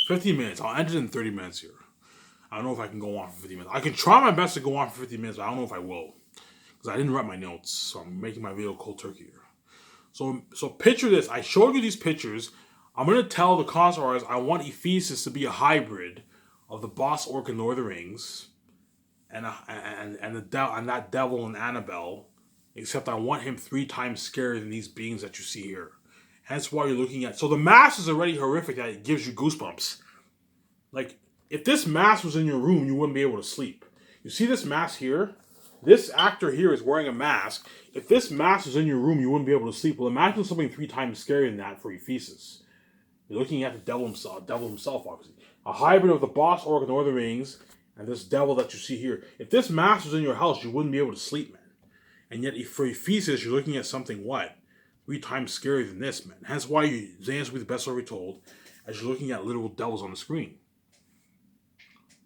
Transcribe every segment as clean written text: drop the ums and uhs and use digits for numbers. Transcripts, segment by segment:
15 minutes. I'll end it in 30 minutes here. I don't know if I can go on for 50 minutes. I can try my best to go on for 50 minutes, but I don't know if I will. Because I didn't write my notes, so I'm making my video cold turkey here. So picture this. I showed you these pictures. I'm going to tell the console artist I want Ephesus to be a hybrid of the boss orc in Lord of the Rings and that devil in Annabelle, except I want him 3 times scarier than these beings that you see here. Hence why you're looking at... So the mask is already horrific that it gives you goosebumps. Like, if this mask was in your room, you wouldn't be able to sleep. You see this mask here? This actor here is wearing a mask. If this mask was in your room, you wouldn't be able to sleep. Well, imagine something 3 times scarier than that for Ephesus. You're looking at the devil himself, obviously. A hybrid of the boss orc in Lord of the Rings and this devil that you see here. If this mask was in your house, you wouldn't be able to sleep, man. And yet, for Ephesus, you're looking at something, what? 3 times scarier than this, man. Hence why Xanus will be the best story told, as you're looking at literal devils on the screen.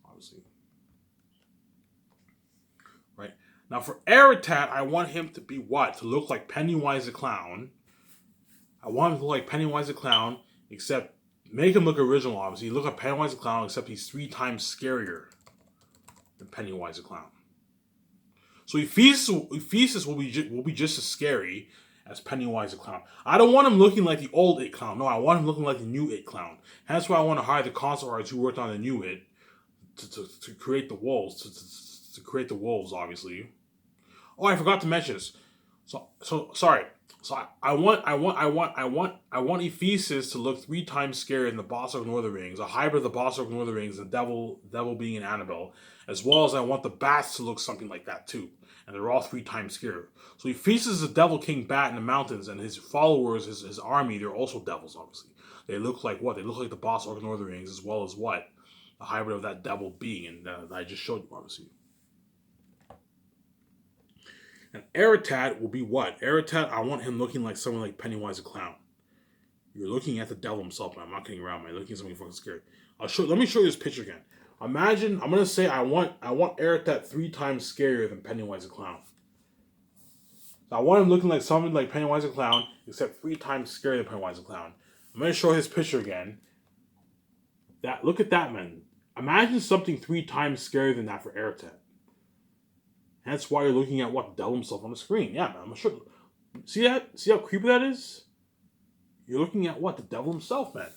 Obviously. Right? Now, for Aratat, I want him to be what? To look like Pennywise the Clown. I want him to look like Pennywise the Clown, except make him look original, obviously. Look like Pennywise the Clown, except he's 3 times scarier than Pennywise the Clown. So Ephesus will be just as scary as Pennywise the Clown. I don't want him looking like the old It Clown. No, I want him looking like the new It Clown. Hence why I want to hire the console artists who worked on the new It to create the wolves. To create the wolves, obviously. Oh, I forgot to mention this. So sorry. So I want Ephesus to look 3 times scarier than the boss of Lord of the Rings, a hybrid of the boss of Lord of the Rings, the devil being an Annabelle, as well as I want the bats to look something like that too. And they're all 3 times scarier. So Ephesus is a devil king bat in the mountains, and his followers, his army, they're also devils, obviously. They look like what? They look like the boss of Lord of the Rings, as well as what? A hybrid of that devil being, and that I just showed you, obviously. And Aratat will be what? Aratat, I want him looking like someone like Pennywise the Clown. You're looking at the devil himself, man. I'm not kidding around, man. You're looking at something fucking scary. Let me show you this picture again. Imagine, I'm gonna say I want Aratat 3 times scarier than Pennywise the Clown. So I want him looking like something like Pennywise the Clown, except 3 times scarier than Pennywise the Clown. I'm gonna show his picture again. Look at that, man. Imagine something 3 times scarier than that for Aratat. That's why you're looking at what? The devil himself on the screen. Yeah, man. I'm sure. See that? See how creepy that is? You're looking at what? The devil himself, man.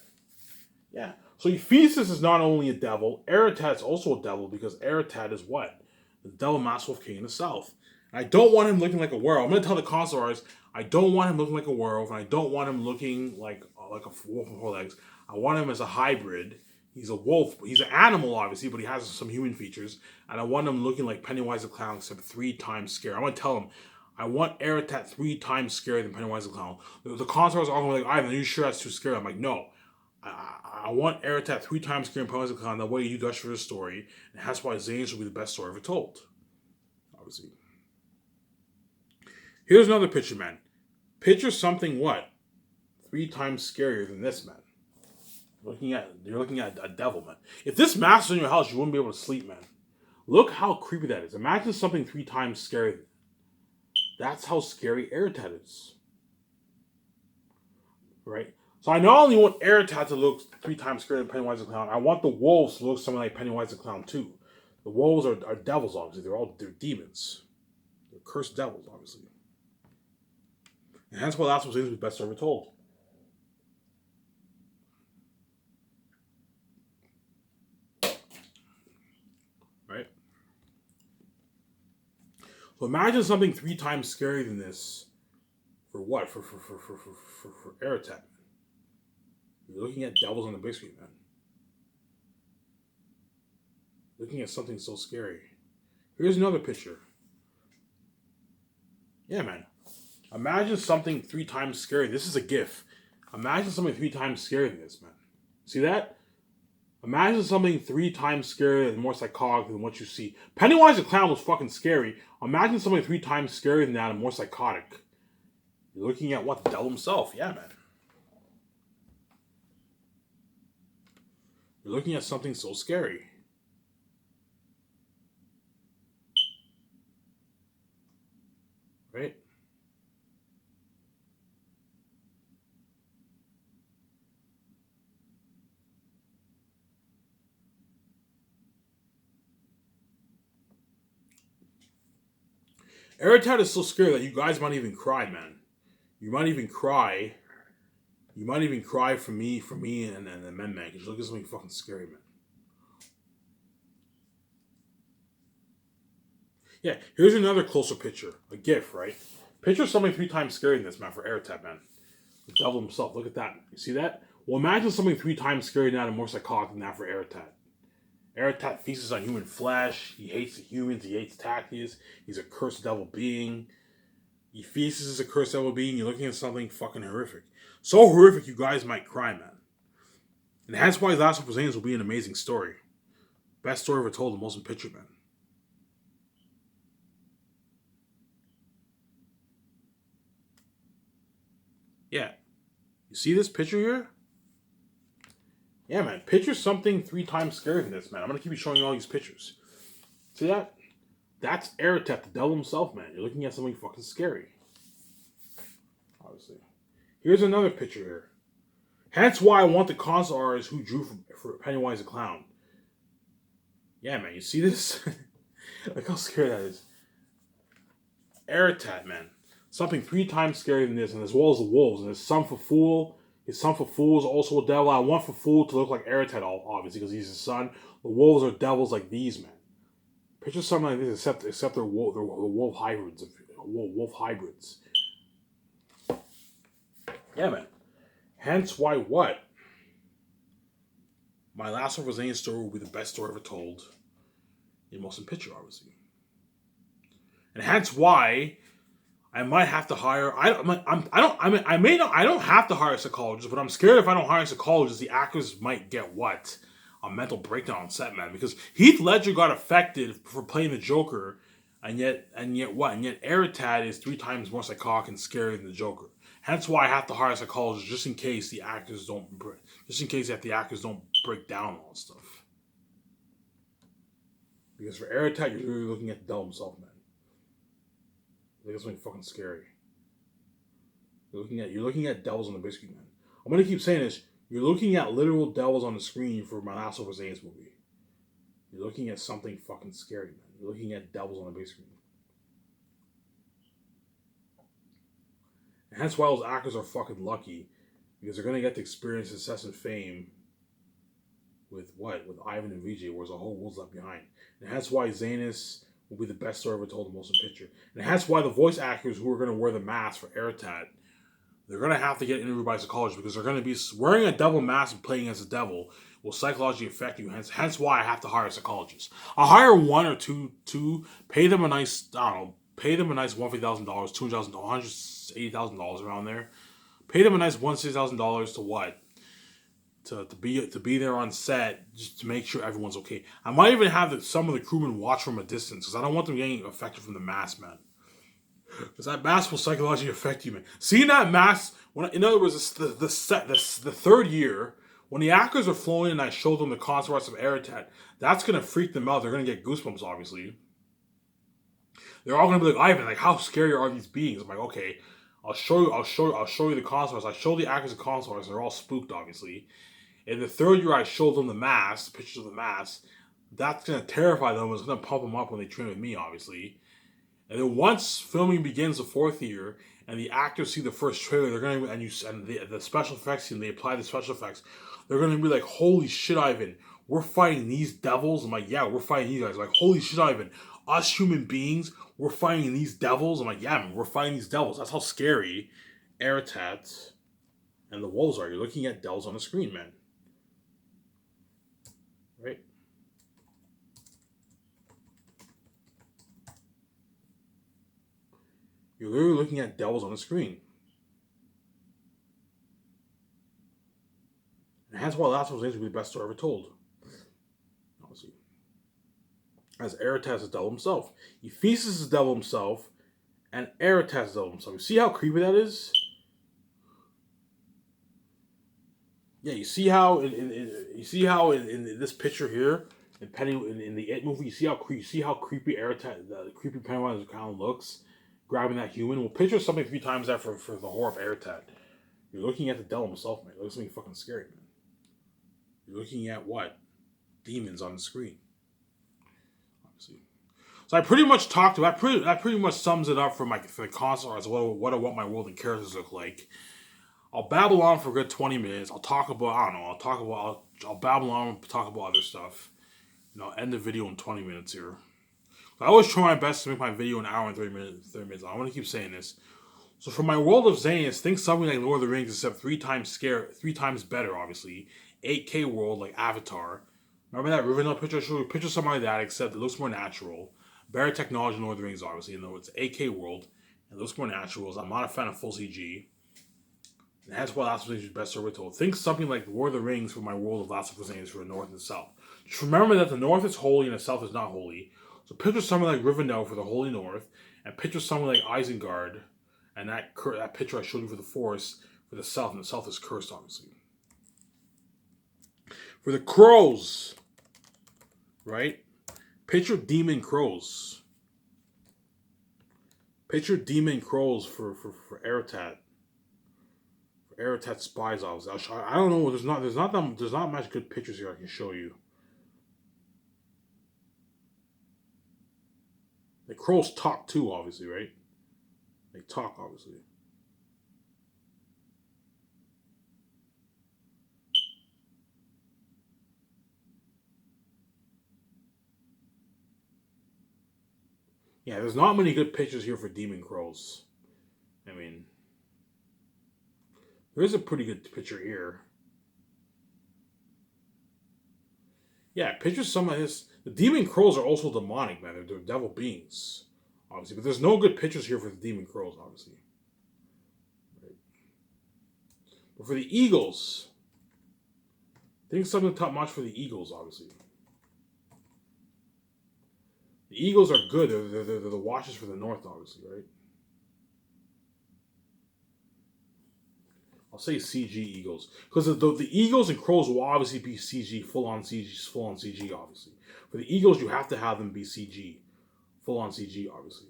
Yeah. So Ephesus is not only a devil, Aratat's also a devil because Aratat is what? The devil master wolf king in the south. And I don't want him looking like a werewolf. I'm going to tell the console artists, I don't want him looking like a werewolf, and I don't want him looking like a wolf with 4 legs. I want him as a hybrid. He's a wolf. He's an animal, obviously, but he has some human features. And I want him looking like Pennywise the Clown, except 3 times scarier. I'm going to tell him, I want Aratat 3 times scarier than Pennywise the Clown. The consoles are all like, Ivan, are you sure that's too scary? I'm like, no. I want Aratat 3 times scarier than Pennywise the Clown. That way you gush for the story. And that's why Xanus will be the best story ever told. Obviously. Here's another picture, man. Picture something what? 3 times scarier than this, man. You're looking at a devil, man. If this mask was in your house, you wouldn't be able to sleep, man. Look how creepy that is. Imagine something 3 times scary. That's how scary Aratat is. Right? So I not only want Aratat to look 3 times scarier than Pennywise the Clown, I want the wolves to look something like Pennywise the Clown too. The wolves are devils, obviously. They're demons. They're cursed devils, obviously. And hence why that's what seems to be best ever told. Right? So imagine something 3 times scarier than this. For what? For Aratat. You're looking at devils on the big screen, man. Looking at something so scary. Here's another picture. Yeah, man. Imagine something 3 times scary. This is a GIF. Imagine something 3 times scarier than this, man. See that? Imagine something 3 times scarier and more psychotic than what you see. Pennywise the Clown was fucking scary. Imagine something 3 times scarier than that and more psychotic. You're looking at what? The devil himself. Yeah, man. You're looking at something so scary. Right? Eritad is so scary that you guys might even cry, man. You might even cry. You might even cry for me, and the men, man. Because you look at something fucking scary, man. Yeah, here's another closer picture. A GIF, right? Picture something 3 times scarier than this, man, for Eritad, man. The devil himself. Look at that. You see that? Well, imagine something 3 times scarier than that and more psychotic than that for Eritad. Eritad feasts on human flesh. He hates the humans. He hates Tachys. He's a cursed devil being. He feasts as a cursed devil being. You're looking at something fucking horrific. So horrific you guys might cry, man. And that's why Last of Us will be an amazing story. Best story ever told, the motion picture, man. Yeah. You see this picture here? Yeah, man. Picture something 3 times scarier than this, man. I'm going to keep you showing you all these pictures. See that? That's Eritad, the devil himself, man. You're looking at something fucking scary. Obviously. Here's another picture here. Hence why I want the concept artist who drew for Pennywise the Clown. Yeah, man. You see this? Look how scary that is. Eritad, man. Something 3 times scarier than this, and as well as the wolves. And his son for Fool. His son for Fool is also a devil. I want for Fool to look like Eritad, obviously, because he's his son. The wolves are devils like these, man. Picture something like this, except they're wolf hybrids. Wolf hybrids. Yeah, man. Hence why what? My Last of Us story will be the best story ever told in motion picture, obviously. And hence why I might have to hire. I don't have to hire a psychologist, but I'm scared if I don't hire a psychologist, the actors might get what? A mental breakdown on set, man. Because Heath Ledger got affected for playing the Joker, and yet what? And yet Eritad is 3 times more psychotic and scary than the Joker. Hence why I have to hire a psychologist just in case the actors don't break down and all that stuff. Because for Eritad, you're really looking at the devil himself, man. Like it's something fucking scary. You're looking at devils on the big screen, man. I'm gonna keep saying this. You're looking at literal devils on the screen for my Last of Us movie. You're looking at something fucking scary, man. You're looking at devils on the big screen. And hence why those actors are fucking lucky. Because they're gonna get to experience success and fame with what? With Ivan and Vijay, whereas the whole world's left behind. And that's why Xanus will be the best story ever told in motion picture. And that's why the voice actors who are going to wear the mask for Eritad, they're going to have to get interviewed by a psychologist because they're going to be wearing a devil mask and playing as a devil will psychologically affect you. Hence why I have to hire a psychologist. I'll hire one or two, pay them a nice, $150,000, $200,000, $180,000 around there. Pay them a nice $160,000 to what? To be there on set just to make sure everyone's okay. I might even have some of the crewmen watch from a distance because I don't want them getting affected from the mask, man. Because that mask will psychologically affect you, man. Seeing that mask, in other words, the 3rd year when the actors are flowing and I show them the concept of Eritad, that's gonna freak them out. They're gonna get goosebumps, obviously. They're all gonna be like, Ivan, like how scary are these beings? I'm like, okay, I'll show you the concepts. I show the actors the concepts. They're all spooked, obviously. In the 3rd year, I showed them the mask, pictures of the mask. That's going to terrify them. It's going to pump them up when they train with me, obviously. And then once filming begins the 4th year, and the actors see the first trailer, they're going to the special effects team, they apply the special effects. They're going to be like, "Holy shit, Ivan! We're fighting these devils." I'm like, "Yeah, we're fighting these guys." Like, "Holy shit, Ivan! Us human beings, we're fighting these devils." I'm like, "Yeah, man, we're fighting these devils." That's how scary Eritad and the wolves are. You're looking at devils on the screen, man. Right? You're literally looking at devils on the screen. And that's why Last of Us will be the best story ever told. Obviously. As Eritad is the devil himself. He feasts as the devil himself, and Eritad is the devil himself. You see how creepy that is? Yeah, you see how in this picture here, in the It movie, you see how creepy Eritad, the creepy Pennywise kind of looks, grabbing that human. Well, picture something 3 times that for the horror of Eritad. You're looking at the devil himself, man. It looks something fucking scary, man. You're looking at what? Demons on the screen. Obviously. So I pretty much talked about. That pretty much sums it up for the console as well. What I want my world and characters look like. I'll babble on for a good 20 minutes. I'll talk about, I don't know, I'll babble on and talk about other stuff. And I'll end the video in 20 minutes here. I always try my best to make my video an hour and 30 minutes. I want to keep saying this. So for my world of Xanus, think something like Lord of the Rings, except 3 times better, obviously. 8K world like Avatar. Remember that Rivendell picture I showed you? Picture something like that, except it looks more natural. Better technology than Lord of the Rings, obviously. You know, it's 8K world. It looks more natural. I'm not a fan of full CG. And that's why Last of Us is best story told. Think something like Lord of the Rings for my world of Last of Us for the North and the South. Just remember that the North is holy and the South is not holy. So picture something like Rivendell for the Holy North, and picture something like Isengard, and that picture I showed you for the Forest for the South, and the South is cursed, obviously. For the crows, right? Picture demon crows. Picture demon crows for Aratat. Aratat spies, obviously. I don't know. There's not much good pictures here I can show you. The crows talk too, obviously, right? They talk, obviously. Yeah, there's not many good pictures here for demon crows. I mean, there's a pretty good picture here. Yeah, picture some of his. The demon crows are also demonic, man. They're devil beings, obviously. But there's no good pictures here for the demon crows, obviously. Right. But for the eagles, think something top notch for the eagles, obviously. The eagles are good. They're the watchers for the north, obviously, right? I'll say CG eagles because the eagles and crows will obviously be CG, full on CG, obviously. For the eagles, you have to have them be CG, full on CG, obviously.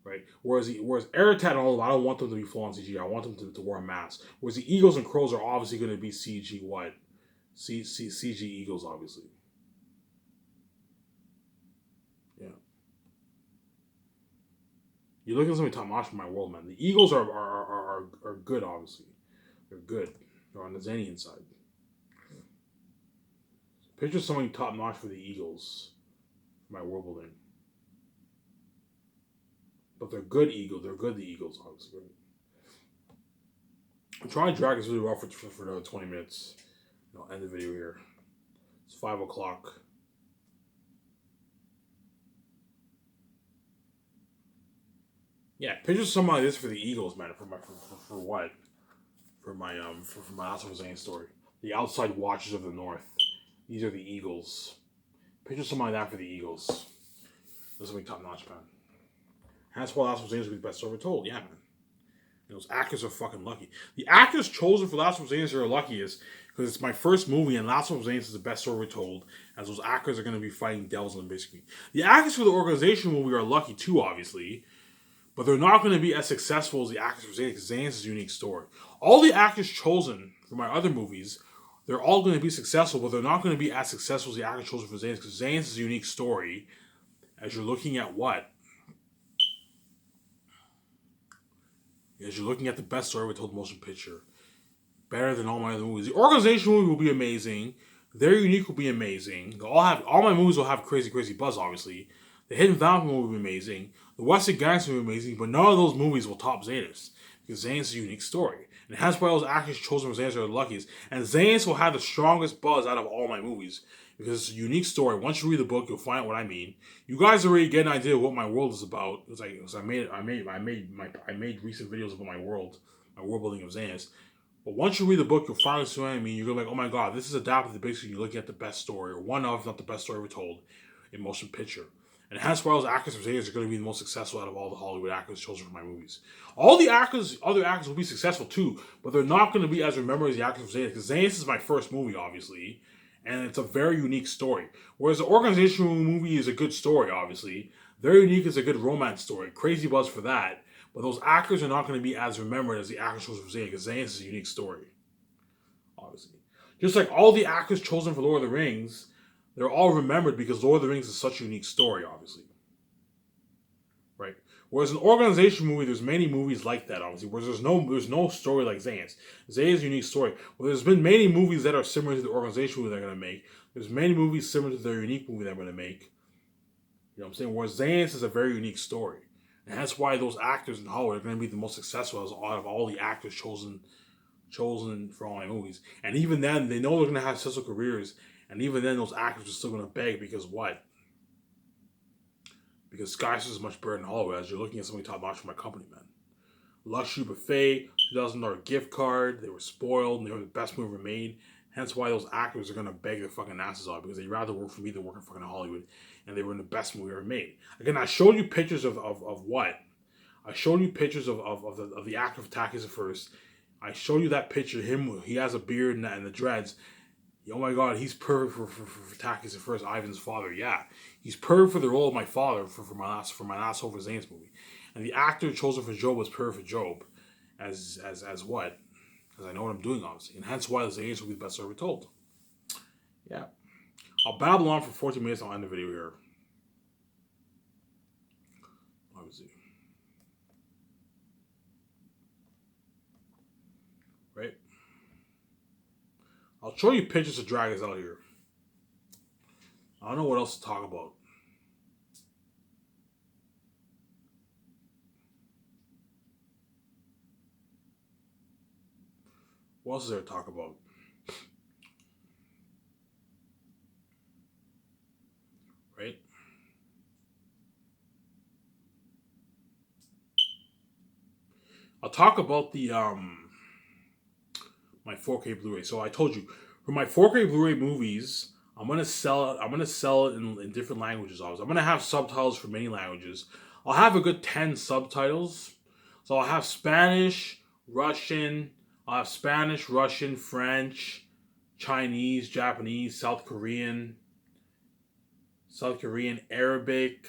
Right. Whereas Aratat and all of them, I don't want them to be full on CG. I want them to wear a mask. Whereas the eagles and crows are obviously going to be CG what? CG eagles, obviously. Yeah. You're looking at something top notch for my world, man. The eagles are good, obviously. They're good. They're on the Xanian side. Picture something top notch for the eagles. For my world building. But they're good eagles. They're good, the eagles, obviously. I'm trying to drag this video off for another 20 minutes. I'll end the video here. It's 5 o'clock. Yeah, picture something like this for the eagles, man. For what? For my Last of Us story. The outside watchers of the north. These are the eagles. Picture something like that for the eagles. This will be top notch, man. And that's why Last of Us will be the best story told. Yeah, man. And those actors are fucking lucky. The actors chosen for Last of Us are lucky is because it's my first movie and Last of Us is the best story told, as those actors are going to be fighting devils on the big screen. The actors for the organization movie are lucky too, obviously, but they're not going to be as successful as the actors for Xanus because Xanus is a unique story. All the actors chosen for my other movies, they're all going to be successful, but they're not going to be as successful as the actors chosen for Xanus because Xanus is a unique story. As you're looking at what? As you're looking at the best story we told motion picture. Better than all my other movies. The organization movie will be amazing. Their unique will be amazing. All my movies will have crazy buzz, obviously. The Hidden Valley movie will be amazing. The Western Gangster will be amazing, but none of those movies will top Xanus. Because Xanus is a unique story. And that's why those actors chosen for Xanus are the luckiest. And Xanus will have the strongest buzz out of all my movies. Because it's a unique story. Once you read the book, you'll find out what I mean. You guys already get an idea of what my world is about. I made recent videos about my world building of Xanus. But once you read the book, you'll finally see what I mean. You're gonna be like, oh my god, this is adapted to basically you're looking at the best story, or one of, if not the best story ever told in motion picture. And hence why those actors from Xanus are going to be the most successful out of all the Hollywood actors chosen for my movies. All the other actors will be successful too, but they're not going to be as remembered as the actors from Xanus, because Xanus is my first movie, obviously, and it's a very unique story. Whereas the organizational movie is a good story, obviously. Very unique is a good romance story. Crazy buzz for that. But those actors are not going to be as remembered as the actors chosen for Xanus, because Xanus is a unique story. Obviously. Just like all the actors chosen for Lord of the Rings, They're all remembered because Lord of the Rings is such a unique story, obviously. Right? Whereas an organization movie, there's many movies like that, obviously. Whereas there's no story like Xanus. Xanus' unique story. Well, there's been many movies that are similar to the organization movie they're gonna make. There's many movies similar to their unique movie they're gonna make. You know what I'm saying? Whereas Xanus is a very unique story. And that's why those actors in Hollywood are gonna be the most successful out of all the actors chosen for all my movies. And even then, they know they're gonna have successful careers. And even then, those actors are still gonna beg because what? Because skyscraper is much better than Hollywood. As you're looking at something top notch for my company, man. Luxury buffet, $2,000 gift card. They were spoiled, and they were the best movie ever made. Hence why those actors are gonna beg their fucking asses off because they'd rather work for me than work in fucking Hollywood, and they were in the best movie ever made. Again, I showed you pictures of what? I showed you pictures of the actor of Takis first. I showed you that picture. Him, he has a beard and the dreads. Oh my god, he's perfect for Takis first, Ivan's father. Yeah, he's perfect for the role of my father for my last Over Zane's movie. And the actor chosen for Job was perfect for Job, as what? Because I know what I'm doing, obviously, and hence why the Zane's will be the best story ever told. Yeah, I'll babble on for 14 minutes. I'll end the video here. Obviously, right? I'll show you pictures to drag us out here. I don't know what else to talk about. What else is there to talk about? Right? I'll talk about the my 4K Blu-ray. So I told you for my 4K Blu-ray movies, I'm gonna sell it. I'm gonna sell it in different languages. Always, I'm gonna have subtitles for many languages. I'll have a good 10 subtitles. So I'll have Spanish, Russian. I'll have Spanish, Russian, French, Chinese, Japanese, South Korean, Arabic.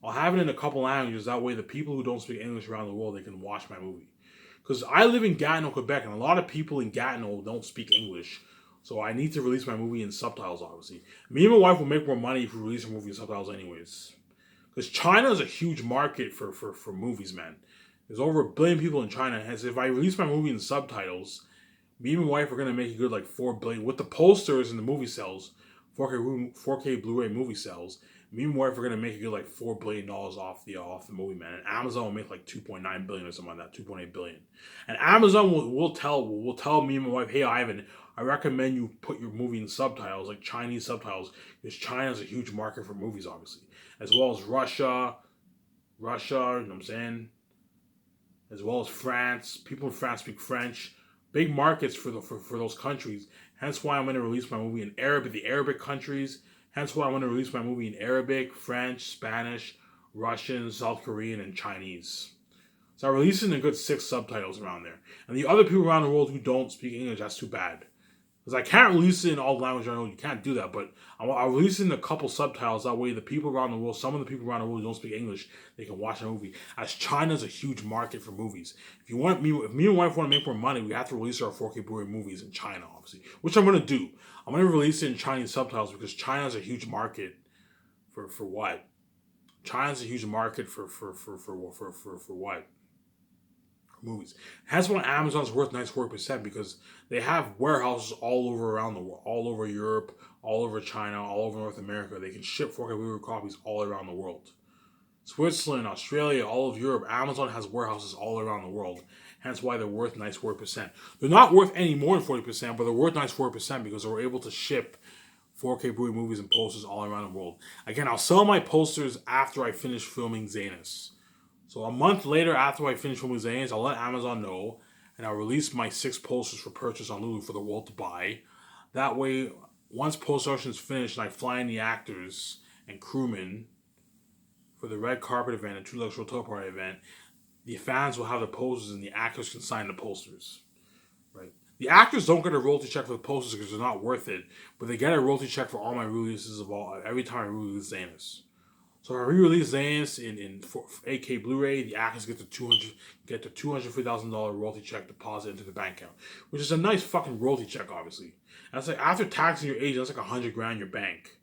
I'll have it in a couple languages. That way, the people who don't speak English around the world, they can watch my movie. Because I live in Gatineau, Quebec, and a lot of people in Gatineau don't speak English. So I need to release my movie in subtitles, obviously. Me and my wife will make more money if we release our movie in subtitles anyways. Because China is a huge market for movies, man. There's over 1 billion people in China. And if I release my movie in subtitles, me and my wife are going to make a good like 4 billion. With the posters and the movie sales, 4K Blu-ray movie sales, me and my wife are going to make a good like $4 billion off the movie, man. And Amazon will make like 2.9 billion or something like that, 2.8 billion. And Amazon will tell me and my wife, hey Ivan, I recommend you put your movie in subtitles, like Chinese subtitles, because China is a huge market for movies, obviously, as well as Russia, you know what I'm saying, as well as France. People in France speak French. Big markets for those countries. Hence why I'm going to release my movie in Arabic, the Arabic countries. Hence why I want to release my movie in Arabic, French, Spanish, Russian, South Korean, and Chinese. So I'm releasing a good 6 subtitles around there. And the other people around the world who don't speak English, that's too bad. Because I can't release it in all languages. I know you can't do that, but I'll release it in a couple subtitles. That way the people around the world, some of the people around the world who don't speak English, they can watch the movie. As China's a huge market for movies. If me and my wife want to make more money, we have to release our 4K Blu-ray movies in China, obviously. Which I'm going to do. I'm going to release it in Chinese subtitles because China's a huge market for what? China's a huge market for what? Movies. That's why Amazon's worth 94% because they have warehouses all over around the world, all over Europe, all over China, all over North America. They can ship 4K Blu-ray copies all around the world. Switzerland, Australia, all of Europe, Amazon has warehouses all around the world. Hence why they're worth 94%. They're not worth any more than 40%, but they're worth 94% because they were able to ship 4K Blu-ray movies and posters all around the world. Again, I'll sell my posters after I finish filming Xanus. So a month later, after I finish filming Xanus, I'll let Amazon know, and I'll release my 6 posters for purchase on Lulu for the world to buy. That way, once post-production is finished and I fly in the actors and crewmen for the red carpet event and True Luxury Hotel Party event, the fans will have the posters and the actors can sign the posters. Right? The actors don't get a royalty check for the posters because they're not worth it, but they get a royalty check for all my releases every time I release Xanus. So I re-release Xanus in 8K Blu-ray. The actors get the $250,000 royalty check deposit into the bank account, which is a nice fucking royalty check. Obviously, that's like after taxing your age, that's like $100,000 in your bank.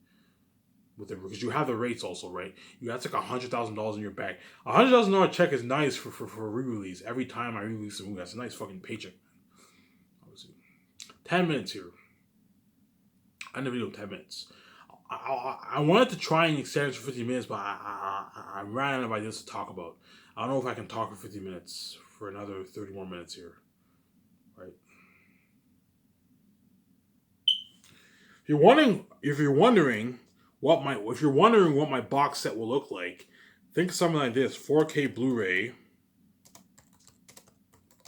With it, because you have the rates also, right? You have like $100,000 in your bank. $100,000 check is nice for re-release. Every time I release a movie, that's a nice fucking paycheck. Obviously, 10 minutes here. End the video in 10 minutes. I wanted to try and extend it for 50 minutes, but I ran out of ideas to talk about. I don't know if I can talk for 50 minutes for another 30 more minutes here. Right? If you're wondering what my box set will look like, think of something like this: 4K Blu-ray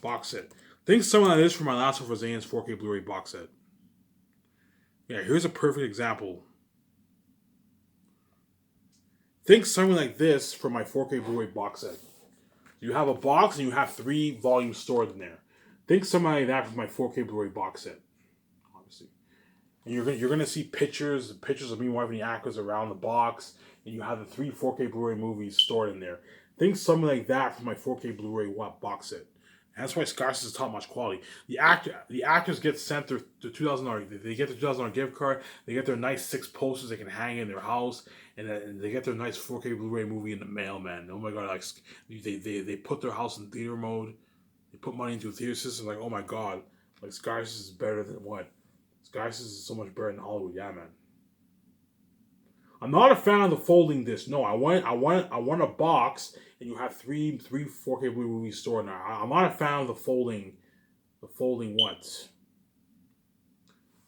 box set. Think something like this for my Last of Us 4K Blu-ray box set. Yeah, here's a perfect example. Think something like this for my 4K Blu-ray box set. You have a box and you have 3 volumes stored in there. Think something like that for my 4K Blu-ray box set. Obviously. And you're gonna see pictures of me, wife, and the actors around the box, and you have the 3 4K Blu-ray movies stored in there. Think something like that for my 4K Blu-ray box set. And that's why Xanus is top-notch quality. The actors get sent their $2,000. They get their $2,000 gift card. They get their nice 6 posters they can hang in their house, and they get their nice 4K Blu-ray movie in the mail, man. Oh my god! Like they put their house in theater mode. They put money into a theater system. Like, oh my god! Like Xanus is better than what? Xanus is so much better than Hollywood. Yeah, man. I'm not a fan of the folding disc. No, I want a box, and you have three 4K Blu-ray movies stored in there. I'm not a fan of the folding what?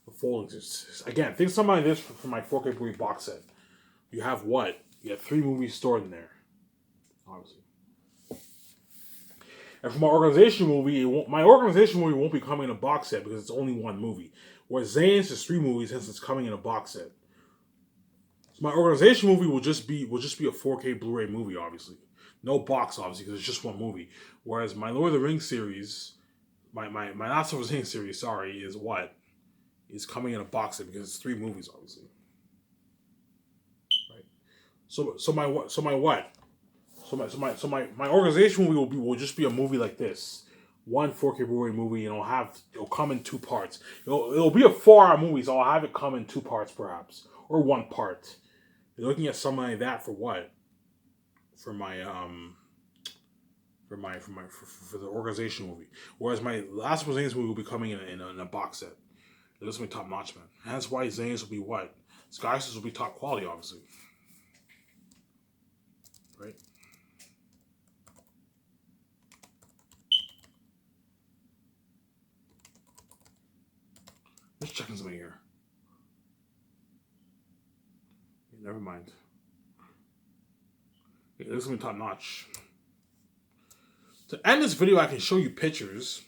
The folding disc. Again, think something like this for my 4K Blu-ray box set. You have what? You have 3 movies stored in there, obviously. And for my organization movie, won't be coming in a box set because it's only 1 movie. Whereas Xanus is 3 movies, hence it's coming in a box set. So my organization movie will just be a 4K Blu-ray movie, obviously. No box, obviously, because it's just 1 movie. Whereas my Lord of the Rings series, my Last of Us series, is what? Is coming in a box set because it's 3 movies, obviously. Right. So my organization movie will just be a movie like this. 1 4K Blu-ray movie, and it'll come in 2 parts. It'll be a 4-hour movie, so I'll have it come in 2 parts perhaps, or 1 part. You're looking at something like that for what? For the organization movie. Whereas my Last of Us movie will be coming in a box set. This will be top notch, man. And that's why Xanus will be what? Xanus will be top quality, obviously. Right? Just checking something here. Never mind. Okay, this is going to be top notch. To end this video, I can show you pictures.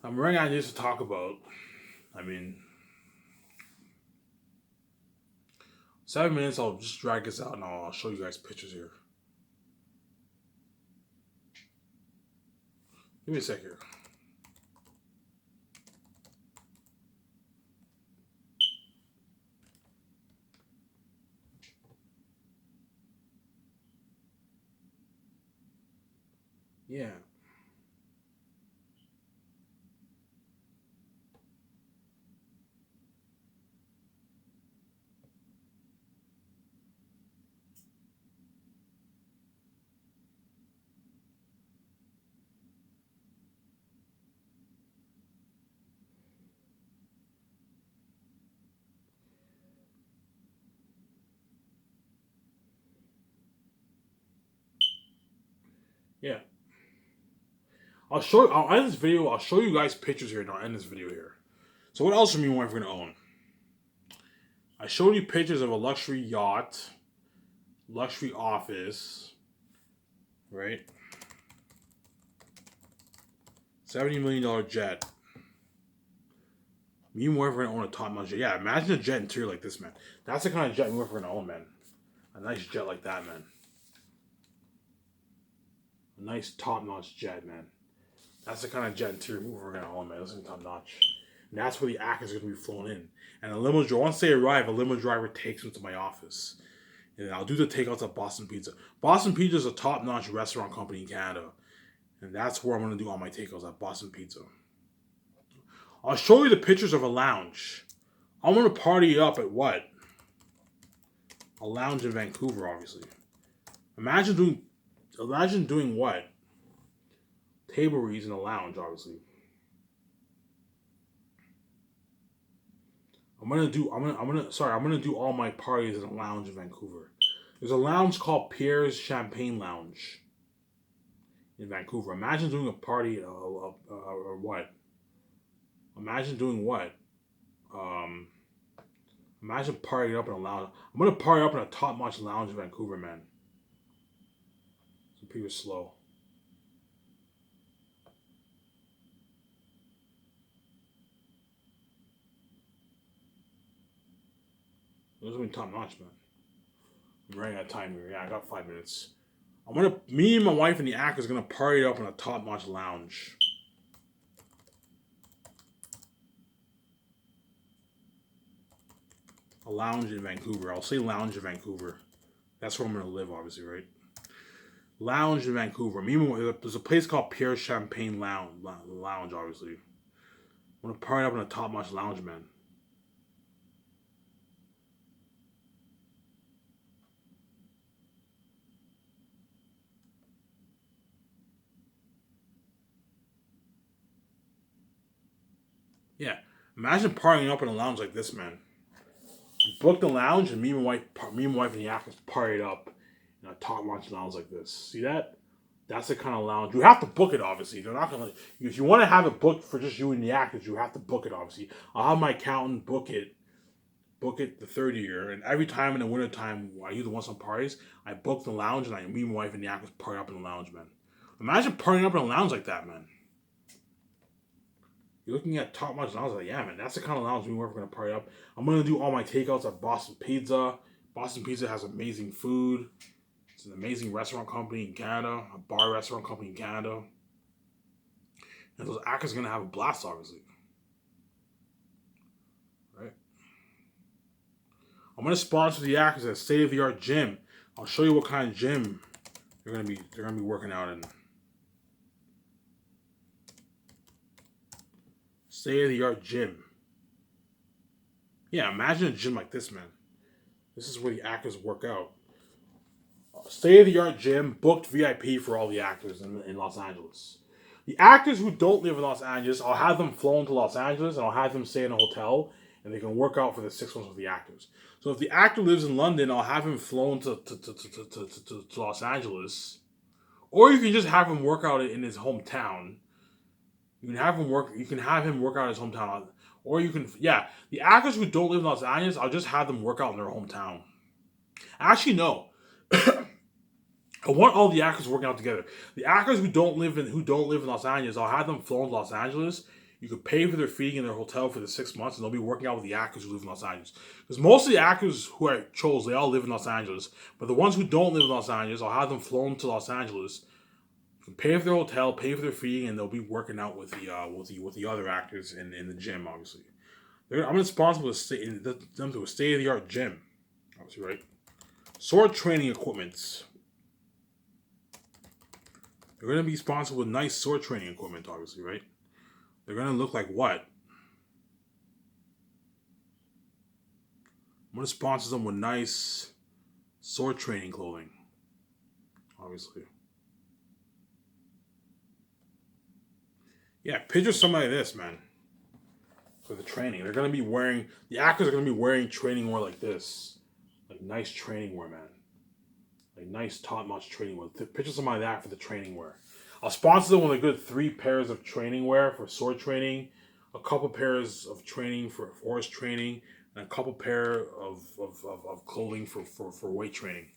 I'm running out of this to talk about. I mean, 7 minutes, I'll just drag this out and I'll show you guys pictures here. Give me a sec here. Yeah. Yeah. I'll end this video. I'll show you guys pictures here and I'll end this video here. So what else are me and my wife going to own? I showed you pictures of a luxury yacht, luxury office, right? $70 million jet. Me and my wife are going to own a top-notch jet. Yeah, imagine a jet interior like this, man. That's the kind of jet me and my wife are going to own, man. A nice jet like that, man. A nice top-notch jet, man. That's the kind of jet interior we're going to own, man. This is top-notch. And that's where the actors are going to be flown in. And a limo driver, once they arrive, a limo driver takes them to my office. And I'll do the takeouts at Boston Pizza. Boston Pizza is a top-notch restaurant company in Canada. And that's where I'm going to do all my takeouts at Boston Pizza. I'll show you the pictures of a lounge. I'm going to party up at what? A lounge in Vancouver, obviously. Imagine doing what? Table reads in a lounge, obviously. I'm gonna do all my parties in a lounge in Vancouver. There's a lounge called Pierre's Champagne Lounge in Vancouver. Imagine doing a party or what? Imagine doing what? Imagine partying up in a lounge. I'm gonna party up in a top-notch lounge in Vancouver, man. Some people slow. Those are top-notch, man. I'm running out of time here. Yeah, I got 5 minutes. Me and my wife and the actors gonna party up in a top-notch lounge. A lounge in Vancouver. I'll say lounge in Vancouver. That's where I'm gonna live, obviously, right? Lounge in Vancouver. There's a place called Pierre's Champagne Lounge, obviously. I'm gonna party up in a top-notch lounge, man. Yeah. Imagine partying up in a lounge like this, man. You book the lounge, and me and my wife and the actors partied up in a top-notch lounge like this. See that? That's the kind of lounge. You have to book it, obviously. They're not gonna. If you want to have it booked for just you and the actors, you have to book it, obviously. I'll have my accountant book it the third year, and every time in the winter time, I either want some parties, I book the lounge, and me and my wife and the actors party up in the lounge, man. Imagine partying up in a lounge like that, man. You're looking at top-notch lounge, like, yeah, man, that's the kind of lounge we're gonna party up. I'm gonna do all my takeouts at Boston Pizza. Boston Pizza has amazing food. It's an amazing restaurant company in Canada, a bar restaurant company in Canada. And those actors are going to have a blast, obviously. Right? I'm going to sponsor the actors at state-of-the-art gym. I'll show you what kind of gym they're going to be working out in. State-of-the-art gym. Yeah, imagine a gym like this, man. This is where the actors work out. State-of-the-art gym, booked VIP for all the actors in Los Angeles. The actors who don't live in Los Angeles, I'll have them flown to Los Angeles and I'll have them stay in a hotel and they can work out for the 6 months with the actors. So if the actor lives in London, I'll have him flown to Los Angeles. Or you can just have him work out in his hometown. You can have him work out in his hometown. Or you can, the actors who don't live in Los Angeles, I'll just have them work out in their hometown. Actually, no. I want all the actors working out together. The actors who don't live in Los Angeles, I'll have them flown to Los Angeles. You could pay for their feeding in their hotel for the 6 months, and they'll be working out with the actors who live in Los Angeles. Because most of the actors who I chose, they all live in Los Angeles. But the ones who don't live in Los Angeles, I'll have them flown to Los Angeles. You can pay for their hotel, pay for their feeding, and they'll be working out with the other actors in the gym. Obviously, I'm responsible to them to a state-of-the-art gym. Obviously, right? Sword training equipment. They're going to be sponsored with nice sword training equipment, obviously, right? They're going to look like what? I'm going to sponsor them with nice sword training clothing, obviously. Yeah, picture somebody like this, man. For the training. The actors are going to be wearing training wear like this. Like nice training wear, man. Like nice top-notch training wear. Picture somebody like that for the training wear. I'll sponsor them with a good 3 pairs of training wear for sword training, a couple pairs of training for horse training, and a couple pair of clothing for weight training.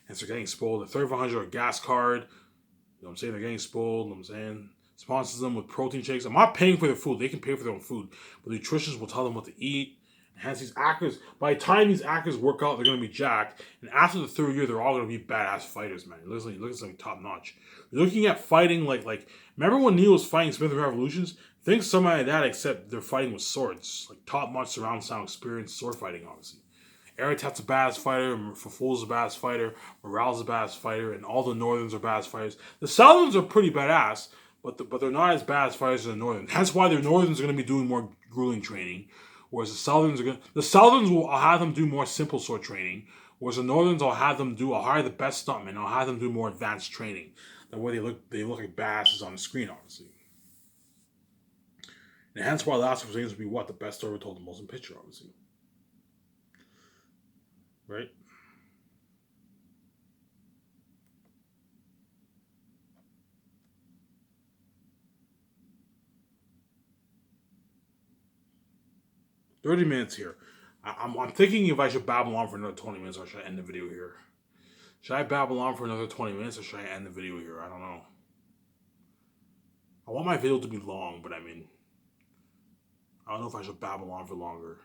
And so they're getting spoiled. The $3,500 gas card. You know what I'm saying? They're getting spoiled. You know what I'm saying? Sponsors them with protein shakes. I'm not paying for their food. They can pay for their own food. But the nutritionists will tell them what to eat. Hence, these actors, by the time these actors work out, they're going to be jacked. And after the 3rd year, they're all going to be badass fighters, man. Look at something top notch. You're looking at fighting like remember when Neil was fighting Smith and Revolutions? Think somebody like that, except they're fighting with swords. Like top notch surround sound experience sword fighting, obviously. Aratat's a badass fighter, Faful's a badass fighter, Morale's a badass fighter, and all the Northerns are badass fighters. The Southerns are pretty badass, but they're not as badass fighters as the Northerns. That's why the Northerns are going to be doing more grueling training, whereas the Southerns will have them do more simple sword training, whereas the Northerns I'll hire the best stuntmen, I'll have them do more advanced training. That way they look like badasses on the screen, obviously. And hence why Last of Us will be what? The best story told, the motion picture, obviously. Right? $30 here. I'm thinking if I should babble on for another 20 minutes or should I end the video here? Should I babble on for another 20 minutes or should I end the video here? I don't know. I want my video to be long, but I mean, I don't know if I should babble on for longer.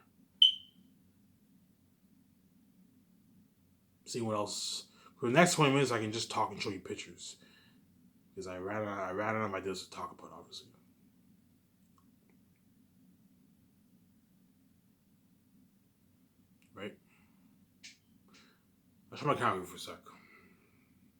See what else. For the next 20 minutes, I can just talk and show you pictures. Because I ran out of ideas to talk about, obviously. Right? I'll show my camera for a sec.